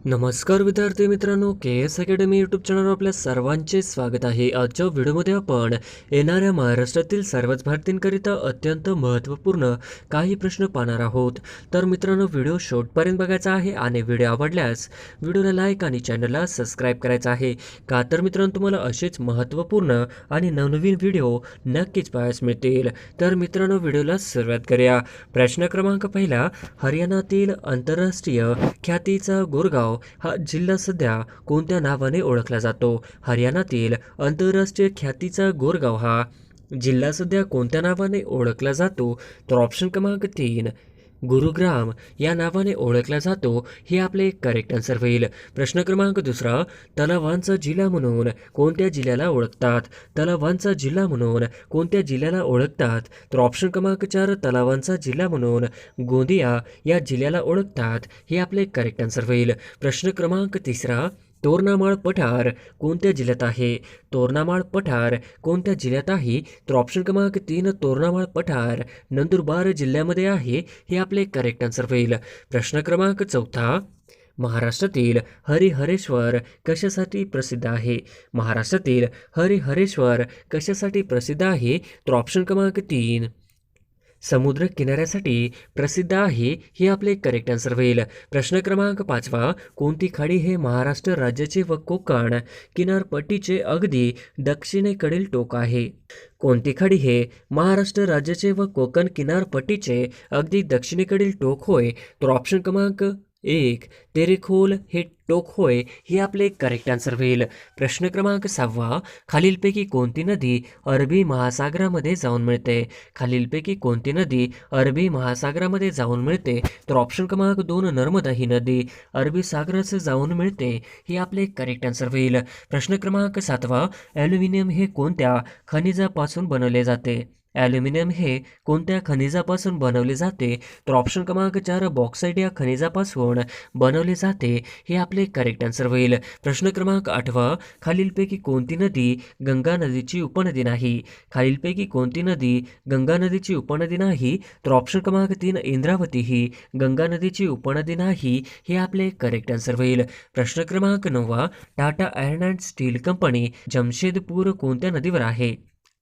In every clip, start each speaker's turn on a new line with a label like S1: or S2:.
S1: नमस्कार विद्यार्थी मित्रांनो, के एस अकॅडमी यूट्यूब चॅनलवर आपल्या सर्वांचे स्वागत आहे. आजच्या व्हिडिओमध्ये आपण येणाऱ्या महाराष्ट्रातील सर्वच भारतीयांकरिता अत्यंत महत्त्वपूर्ण काही प्रश्न पाहणार आहोत. तर मित्रांनो, व्हिडिओ शेवटपर्यंत बघायचा आहे आणि व्हिडिओ आवडल्यास व्हिडिओला लाईक आणि चॅनलला सबस्क्राईब करायचं आहे. का तर मित्रांनो, तुम्हाला असेच महत्त्वपूर्ण आणि नवनवीन व्हिडिओ नक्कीच पाहायला मिळतील. तर मित्रांनो, व्हिडिओला सुरुवात करूया. प्रश्न क्रमांक पहिला, हरियाणातील आंतरराष्ट्रीय ख्यातीचा गुरगाव हा जिल्हा सध्या कोणत्या नावाने ओळखला जातो? हरियाणातील आंतरराष्ट्रीय ख्यातीचा गोरगाव हा जिल्हा सध्या कोणत्या नावाने ओळखला जातो? तर ऑप्शन क्रमांक 3 गुरुग्राम या नावाने ओळखला जातो. हे आपले करेक्ट आन्सर होईल. प्रश्न क्रमांक दुसरा, तलावांचा जिल्हा म्हणून कोणत्या जिल्ह्याला ओळखतात? तलावांचा जिल्हा म्हणून कोणत्या जिल्ह्याला ओळखतात? तर ऑप्शन क्रमांक 4 तलावांचा जिल्हा म्हणून गोंदिया या जिल्ह्याला ओळखतात. हे आपले करेक्ट आन्सर होईल. प्रश्न क्रमांक तिसरा, तोरणामाळ पठार कोणत्या जिल्ह्यात आहे? तोरणामाळ पठार कोणत्या जिल्ह्यात आहे? तर ऑप्शन क्रमांक 3 तोरणामाळ पठार नंदुरबार जिल्ह्यामध्ये आहे. हे आपले करेक्ट आन्सर होईल. प्रश्न क्रमांक चौथा, महाराष्ट्रातील हरिहरेश्वर कशासाठी प्रसिद्ध आहे? महाराष्ट्रातील हरिहरेश्वर कशासाठी प्रसिद्ध आहे? तर ऑप्शन क्रमांक 3 समुद्र किनाऱ्यासाठी प्रसिद्ध आहे. हे आपले करेक्ट आन्सर होईल. प्रश्न क्रमांक 5, कोणती खाडी हे महाराष्ट्र राज्याचे व कोकण किनारपट्टीचे अगदी दक्षिणेकडील टोक आहे? कोणती खाडी हे महाराष्ट्र राज्याचे व कोकण किनारपट्टीचे अगदी दक्षिणेकडील टोक होय? तर ऑप्शन क्रमांक 1 तेरेखोल हे टोक होय. हे आपले करेक्ट आन्सर होईल. प्रश्न क्रमांक 6, खालीलपैकी कोणती नदी अरबी महासागरामध्ये जाऊन मिळते? खालीलपैकी कोणती नदी अरबी महासागरामध्ये जाऊन मिळते? तर ऑप्शन क्रमांक 2 नर्मदा ही नदी अरबी सागरात जाऊन मिळते. हे आपले करेक्ट आन्सर होईल. प्रश्न क्रमांक 7, ॲल्युमिनियम हे कोणत्या खनिजापासून बनवले जाते? ॲल्युमिनियम हे कोणत्या खनिजापासून बनवले जाते? तर ऑप्शन क्रमांक 4 बॉक्साईट या खनिजापासून बनवले जाते. हे आपले करेक्ट आन्सर होईल. प्रश्न क्रमांक 8, खालीलपैकी कोणती नदी गंगा नदीची उपनदी नाही? खालीलपैकी कोणती नदी गंगा नदीची उपनदी नाही? तर ऑप्शन क्रमांक 3 इंद्रावती ही गंगा नदीची उपनदी नाही. हे आपले करेक्ट आन्सर होईल. प्रश्न क्रमांक 9, Tata iron and still company Jamshedpur कोणत्या नदीवर आहे?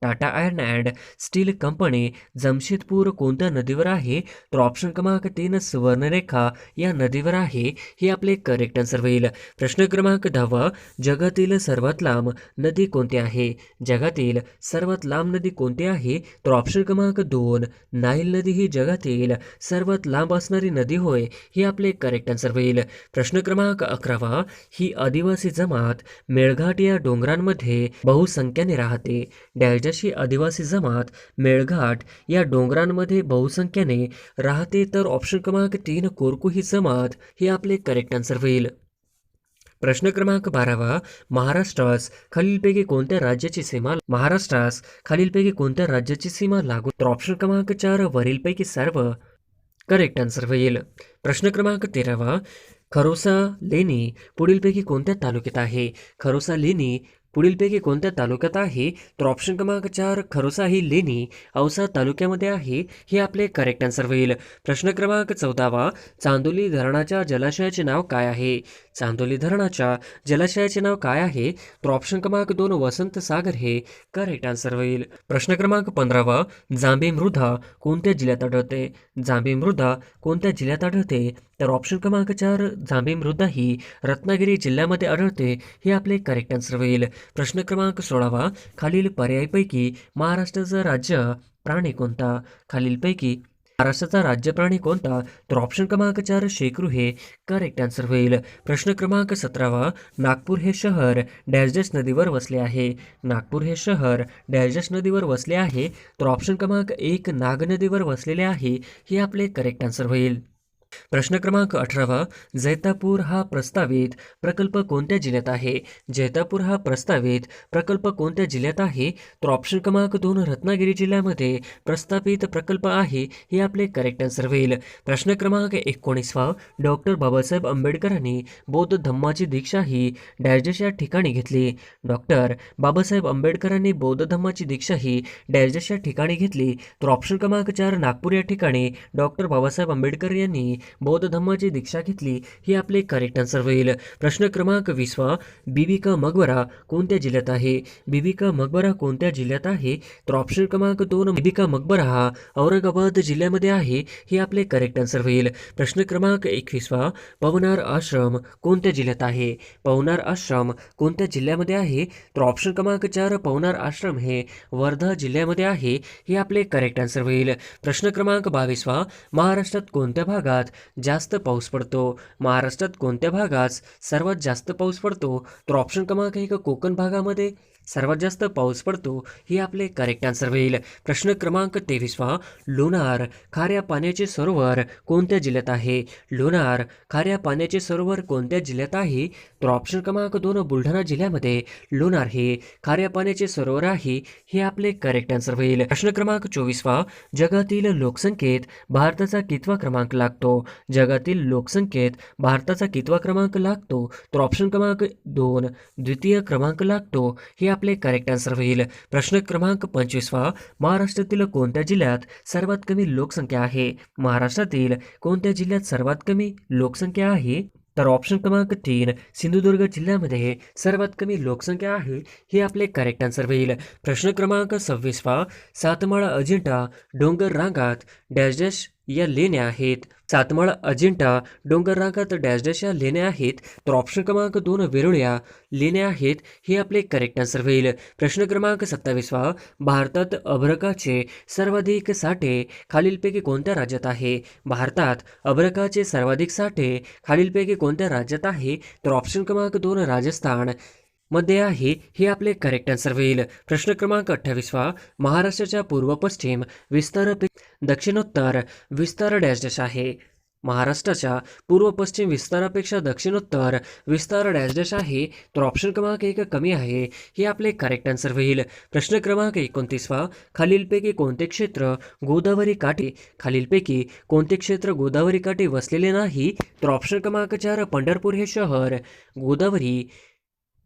S1: Tata iron and still company Jamshedpur कोणत्या नदीवर आहे? तर ऑप्शन क्रमांक 3 सुवर्णरेखा या नदीवर आहे. हे आपले करेक्ट आन्सर होईल. प्रश्न क्रमांक 10, जगातील सर्वात लांब नदी कोणती आहे? जगातील सर्वात लांब नदी कोणती आहे? तर ऑप्शन क्रमांक 2 नाईल नदी ही जगातील सर्वात लांब असणारी नदी होय. हे आपले करेक्ट आन्सर होईल. प्रश्न क्रमांक 11, ही आदिवासी जमात मेळघाट या डोंगरांमध्ये बहुसंख्याने राहते. डॅशची आदिवासी जमात मेळघाट या डोंगरांमध्ये बहुसंख्याने राहते. तर ऑप्शन क्रमांक 3 कोरकू ही जमात. हे आपले करेक्ट आन्सर होईल. प्रश्न क्रमांक 12, महाराष्ट्रास खालीलपैकी कोणत्या राज्याची सीमा लागू? तर ऑप्शन क्रमांक 4 वरीलपैकी सर्व करेक्ट आन्सर होईल. प्रश्न क्रमांक 13, खरोसा लेणी पुढीलपैकी कोणत्या तालुक्यात आहे? खरोसा लेणी पुढीलपैकी कोणत्या तालुक्यात आहे? तर ऑप्शन क्रमांक 4 खरोसा ही लेणी औसा तालुक्यामध्ये आहे. हे आपले करेक्ट आन्सर होईल. प्रश्न क्रमांक 14, चांदोली धरणाच्या जलाशयाचे नाव काय आहे? चांदोली धरणाच्या जलाशयाचे नाव काय आहे? तर ऑप्शन क्रमांक 2 वसंत सागर हे करेक्ट आन्सर होईल. प्रश्न क्रमांक 15, जांभी मृदा कोणत्या जिल्ह्यात आढळते? जांभी मृदा कोणत्या जिल्ह्यात आढळते? तर ऑप्शन क्रमांक 4 जांभी मृदा ही रत्नागिरी जिल्ह्यामध्ये आढळते. हे आपले करेक्ट आन्सर होईल. प्रश्न क्रमांक 16, खालील पर्यायपैकी महाराष्ट्राचा राज्य प्राणी कोणता? खालीलपैकी महाराष्ट्राचा राज्य प्राणी कोणता? तर ऑप्शन क्रमांक 4 शेकरू हे करेक्ट आन्सर होईल. प्रश्न क्रमांक 17, नागपूर हे शहर डॅश नदीवर वसले आहे. नागपूर हे शहर डॅश नदीवर वसले आहे. तर ऑप्शन क्रमांक 1 नाग नदीवर वसलेले आहे. हे आपले करेक्ट आन्सर होईल. प्रश्न क्रमांक 18, जैतापूर हा प्रस्तावित प्रकल्प कोणत्या जिल्ह्यात आहे? जैतापूर हा प्रस्तावित प्रकल्प कोणत्या जिल्ह्यात आहे? तर ऑप्शन क्रमांक 2 रत्नागिरी जिल्ह्यामध्ये प्रस्तावित प्रकल्प आहे. हे आपले करेक्ट आन्सर होईल. प्रश्न क्रमांक 19, डॉक्टर बाबासाहेब आंबेडकरांनी बौद्ध धम्माची दीक्षा ही डॅश या ठिकाणी घेतली. डॉक्टर बाबासाहेब आंबेडकरांनी बौद्ध धम्माची दीक्षा ही डॅश या ठिकाणी घेतली. तर ऑप्शन क्रमांक 4 नागपूर या ठिकाणी डॉक्टर बाबासाहेब आंबेडकर यांनी बौद्ध धम्माची दीक्षा घेतली? हे आपले करेक्ट आन्सर होईल. प्रश्न क्रमांक 20वा, बीबी का मकबरा कोणत्या जिल्ह्यात आहे? बीबी का मकबरा कोणत्या जिल्ह्यात आहे? तर ऑप्शन क्रमांक 2, बीबी का मकबरा हा औरंगाबाद जिल्ह्यामध्ये आहे. हे आपले करेक्ट आन्सर होईल. प्रश्न क्रमांक 21वा, पवनार आश्रम कोणत्या जिल्ह्यात आहे? पवनार आश्रम कोणत्या जिल्ह्यामध्ये आहे? तर ऑप्शन क्रमांक 4, पवनार आश्रम हे वर्धा जिल्ह्यामध्ये आहे. हे आपले करेक्ट आन्सर होईल. प्रश्न क्रमांक 22वा, महाराष्ट्रात कोणत्या भागात जास्त पाऊस पडतो? महाराष्ट्रात कोणत्या भागात सर्वात जास्त पाऊस पडतो? तर ऑप्शन क्रमांक 1, कोकण भागामध्ये सर्वात जास्त पाऊस पडतो. हे आपले करेक्ट आन्सर होईल. प्रश्न क्रमांक 23वा, लोणार खाऱ्या पाण्याचे सरोवर कोणत्या जिल्ह्यात आहे? लोणार खाऱ्या पाण्याचे सरोवर कोणत्या जिल्ह्यात आहे? तर ऑप्शन क्रमांक 2, बुलढाणा जिल्ह्यामध्ये लोणार हे खाऱ्या पाण्याचे सरोवर आहे. हे आपले करेक्ट आन्सर होईल. प्रश्न क्रमांक 24वा, जगातील लोकसंख्येत भारताचा कितवा क्रमांक लागतो? जगातील लोकसंख्येत भारताचा कितवा क्रमांक लागतो? तर ऑप्शन क्रमांक 2, द्वितीय क्रमांक लागतो. हे आपले करेक्ट आन्सर होईल. प्रश्न क्रमांक 25वा, महाराष्ट्रातील कोणत्या जिल्ह्यात सर्वात कमी लोकसंख्या आहे? महाराष्ट्रातील कोणत्या जिल्ह्यात सर्वात कमी लोकसंख्या आहे? तर ऑप्शन क्रमांक 3, सिंधुदुर्ग जिल्ह्यामध्ये सर्वात कमी लोकसंख्या आहे. हे आपले करेक्ट आन्सर होईल. प्रश्न क्रमांक 26वा, सातमाळा अजिंठा डोंगर रांगात डॅश डॅश या लेण्या आहेत. सातमाळा अजिंठा डोंगर रांगात डॅश डॅश या लेण्या आहेत. तर ऑप्शन क्रमांक 2, वेरुळ्या लेण्या आहेत. हे आपले करेक्ट आन्सर होईल. प्रश्न क्रमांक 27वा, भारतात अभ्रकाचे सर्वाधिक साठे खालीलपैकी कोणत्या राज्यात आहे? भारतात अभ्रकाचे सर्वाधिक साठे खालीलपैकी कोणत्या राज्यात आहे? तर ऑप्शन क्रमांक 2, राजस्थान मध्ये आहे. हे आपले करेक्ट आन्सर होईल. प्रश्न क्रमांक 28वा, महाराष्ट्राच्या पूर्व पश्चिम विस्तारापेक्षा दक्षिणोत्तर विस्तार डॅश डॅश आहे. महाराष्ट्राच्या पूर्व पश्चिम विस्तारापेक्षा दक्षिणोत्तर विस्तार डॅश डॅश आहे. तर ऑप्शन क्रमांक 1, कमी आहे. हे आपले करेक्ट आन्सर होईल. प्रश्न क्रमांक 29वा, खालीलपैकी कोणते क्षेत्र गोदावरी काठी गोदावरी काठी वसलेले नाही? तर ऑप्शन क्रमांक 4, पंढरपूर हे शहर गोदावरी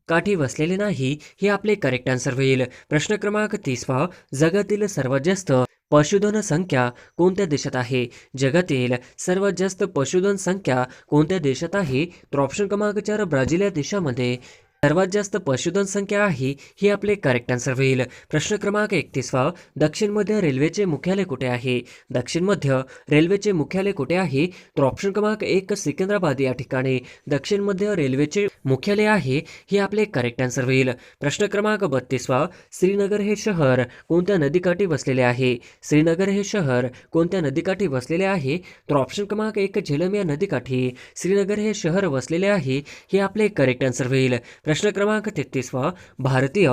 S1: काठी वसलेले नाही. हे आपले करेक्ट आन्सर होईल. प्रश्न क्रमांक 30वा, जगातील सर्वात जास्त पशुधन संख्या कोणत्या देशात आहे? जगातील सर्वात जास्त पशुधन संख्या कोणत्या देशात आहे? तर ऑप्शन क्रमांक 4, ब्राझील या देशामध्ये सर्वात जास्त पशुधन संख्या आहे. हे आपले करेक्ट आन्सर होईल. प्रश्न क्रमांक 31वा, दक्षिण मध्य रेल्वेचे मुख्यालय कुठे आहे? दक्षिण मध्य रेल्वेचे मुख्यालय कुठे आहे? तर ऑप्शन क्रमांक 1, सिकंदराबाद या ठिकाणी दक्षिण मध्य रेल्वेचे मुख्यालय आहे. हे आपले करेक्ट आन्सर होईल. प्रश्न क्रमांक 32वा, श्रीनगर हे शहर कोणत्या नदीकाठी वसलेले आहे? श्रीनगर हे शहर कोणत्या नदीकाठी वसलेले आहे? तर ऑप्शन क्रमांक 1, झेलम या नदीकाठी श्रीनगर हे शहर वसलेले आहे. हे आपले करेक्ट आन्सर होईल. प्रश्न क्रमांक 33वा, भारतीय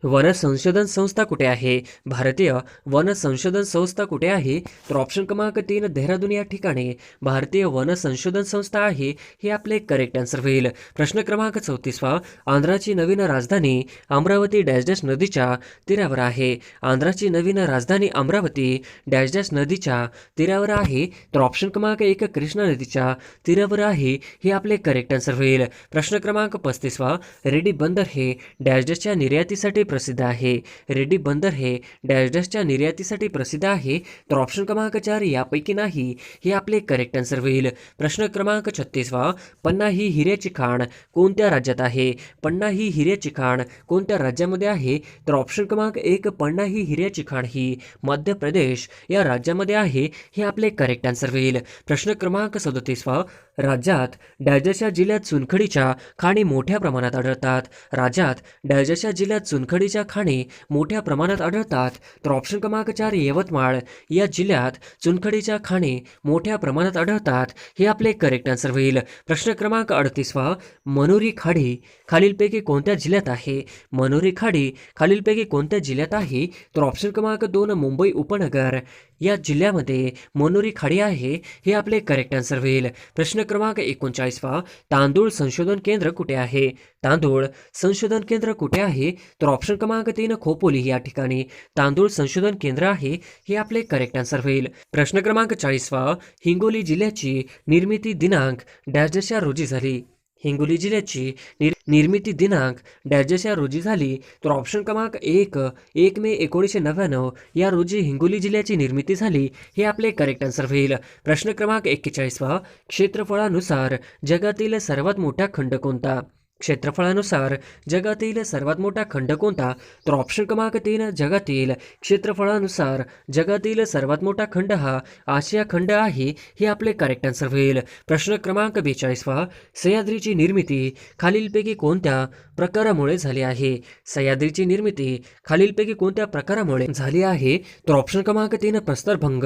S1: वन संशोधन संस्था कुठे आहे? भारतीय वन संशोधन संस्था कुठे आहे? तर ऑप्शन क्रमांक 3, देहरादून या ठिकाणी भारतीय वन संशोधन संस्था आहे. हे आपले करेक्ट आन्सर होईल. प्रश्न क्रमांक 34वा, आंध्राची नवीन राजधानी अमरावती डॅश डॅश नदीच्या तीरावर आहे. आंध्राची नवीन राजधानी अमरावती डॅश डॅश नदीच्या तीरावर आहे. तर ऑप्शन क्रमांक 1, कृष्णा नदीच्या तीरावर आहे. हे आपले करेक्ट आन्सर होईल. प्रश्न क्रमांक 35वा, रेड्डी बंदर हे डॅश डॅशच्या निर्यातीसाठी प्रसिद्ध आहे. रेड्डी बंदर हे डॅश डॅशच्या निर्यातीसाठी प्रसिद्ध आहे. तर ऑप्शन क्रमांक 4, यापैकी नाही. हे आपले करेक्ट आन्सर होईल. प्रश्न क्रमांक 36वा, पन्ना ही हिऱ्याची खाण कोणत्या राज्यात आहे? पन्ना ही हिऱ्याची खाण कोणत्या राज्यामध्ये आहे? तर ऑप्शन क्रमांक 1, पन्ना ही हिऱ्याची खाण ही मध्य प्रदेश या राज्यामध्ये आहे. हे आपले करेक्ट आन्सर होईल. प्रश्न क्रमांक 37वा, राज्यात डॅश डॅश या जिल्ह्यात चुनखडीच्या खाणी मोठ्या प्रमाणात आढळतात. राज्यात डॅश डॅश या जिल्ह्यात चुनखडीच्या खाणी मोठ्या प्रमाणात आढळतात. तर ऑप्शन क्रमांक 4, यवतमाळ या जिल्ह्यात चुनखडीच्या खाणी मोठ्या प्रमाणात आढळतात. हे आपले करेक्ट आन्सर होईल. प्रश्न क्रमांक 38वा, मनोरी खाडी खालीलपैकी कोणत्या जिल्ह्यात आहे? मनोरी खाडी खालीलपैकी कोणत्या जिल्ह्यात आहे? तर ऑप्शन क्रमांक 2, मुंबई उपनगर या जिल्ह्यामध्ये मनोरी खाडी आहे. हे आपले करेक्ट आन्सर होईल. प्रश्न क्रमांक 39वा, तांदूळ संशोधन केंद्र कुठे आहे? तांदूळ संशोधन केंद्र कुठे आहे? तर ऑप्शन क्रमांक 3, खोपोली या ठिकाणी तांदूळ संशोधन केंद्र आहे. हे आपले करेक्ट आन्सर होईल. प्रश्न क्रमांक 40वा, हिंगोली जिल्ह्याची निर्मिती दिनांक डॅश डॅश या रोजी झाली. हिंगोली जिल्ह्याची निर्मिती दिनांक डॅश या रोजी झाली, तर ऑप्शन क्रमांक 1 मे 1999 या रोजी हिंगोली जिल्ह्याची निर्मिती झाली. हे आपले करेक्ट आन्सर होईल. प्रश्न क्रमांक 41 क्षेत्रफळानुसार जगातील सर्वात मोठा खंड कोणता? क्षेत्रफळानुसार जगातील सर्वात मोठा खंड कोणता? तर ऑप्शन क्रमांक 3 जगातील क्षेत्रफळानुसार जगातील सर्वात मोठा खंड हा आशिया खंड आहे. हे आपले करेक्ट आन्सर होईल. प्रश्न क्रमांक 42 सह्याद्रीची निर्मिती खालीलपैकी कोणत्या प्रकारामुळे झाली आहे? सह्याद्रीची निर्मिती खालीलपैकी कोणत्या प्रकारामुळे झाली आहे? तर ऑप्शन क्रमांक 3 प्रस्तरभंग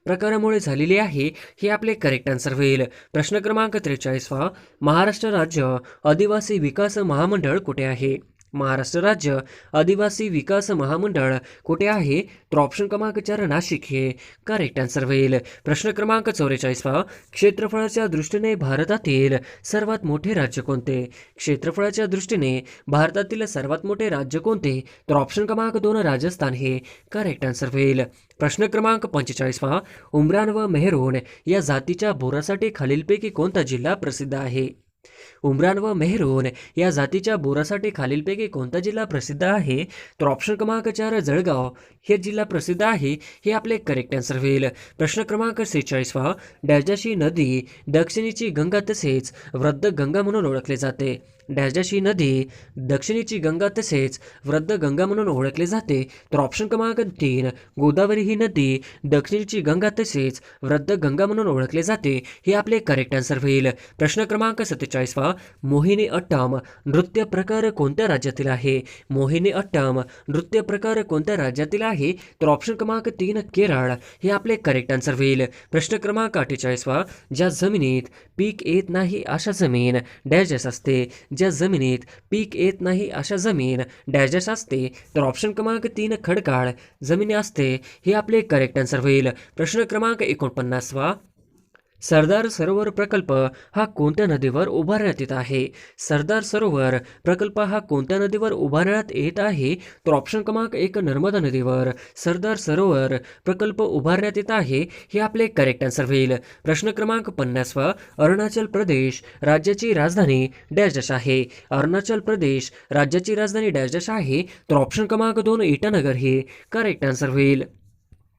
S1: प्रकारामुळे झालेली आहे. हे आपले करेक्ट आन्सर होईल. प्रश्न क्रमांक 43 महाराष्ट्र राज्य आदिवासी विकास महामंडळ कुठे आहे? महाराष्ट्र राज्य आदिवासी विकास महामंडळ कुठे आहे? तर ऑप्शन क्रमांक 4 नाशिक हे करेक्ट आन्सर होईल. प्रश्न क्रमांक 44 क्षेत्रफळाच्या दृष्टीने भारतातील सर्वात मोठे राज्य कोणते? क्षेत्रफळाच्या दृष्टीने भारतातील सर्वात मोठे राज्य कोणते? तर ऑप्शन क्रमांक 2 राजस्थान हे करेक्ट आन्सर होईल. प्रश्न क्रमांक 45 उमरान व मेहरून या जातीच्या बोरासाठी खालीलपैकी कोणता जिल्हा प्रसिद्ध आहे? उमरान व मेहरून या जातीच्या बोरासाठी खालीलपैकी कोणता जिल्हा प्रसिद्ध आहे? तर ऑप्शन क्रमांक 4 जळगाव हे जिल्हा प्रसिद्ध आहे. हे आपले करेक्ट आन्सर होईल. प्रश्न क्रमांक 46 डॅशची नदी दक्षिणेची गंगा तसेच वृद्ध गंगा म्हणून ओळखले जाते. डॅशची नदी दक्षिणेची गंगा तसेच वृद्ध गंगा म्हणून ओळखले जाते. तर ऑप्शन क्रमांक 3 गोदावरी ही नदी दक्षिणेची गंगा तसेच वृद्ध गंगा म्हणून ओळखले जाते. हे आपले करेक्ट आन्सर होईल. प्रश्न क्रमांक 47 मोहिनी अट्टम नृत्य प्रकार कोणत्या राज्यातील आहे? मोहिनी अट्टम नृत्य प्रकार कोणत्या राज्यातील आहे? तर ऑप्शन क्रमांक 3 केरळ हे आपले करेक्ट आन्सर होईल. प्रश्न क्रमांक 48 ज्या जमिनीत पीक येत नाही अशा जमीन डॅश असते. ज्या जमिनीत पीक येत नाही अशा जमीन डॅश असते. तर ऑप्शन क्रमांक 3 खडकाळ जमिनी असते. हे आपले करेक्ट आन्सर होईल. प्रश्न क्रमांक 49 सरदार सरोवर प्रकल्प हा कोणत्या नदीवर उभारण्यात येत आहे? सरदार सरोवर प्रकल्प हा कोणत्या नदीवर उभारण्यात येत आहे? तर ऑप्शन क्रमांक 1 नर्मदा नदीवर सरदार सरोवर प्रकल्प उभारण्यात येत आहे. हे आपले करेक्ट आन्सर होईल. प्रश्न क्रमांक 50 अरुणाचल प्रदेश राज्याची राजधानी डॅश आहे. अरुणाचल प्रदेश राज्याची राजधानी डॅश आहे. तर ऑप्शन क्रमांक 2 इटानगर हे करेक्ट आन्सर होईल.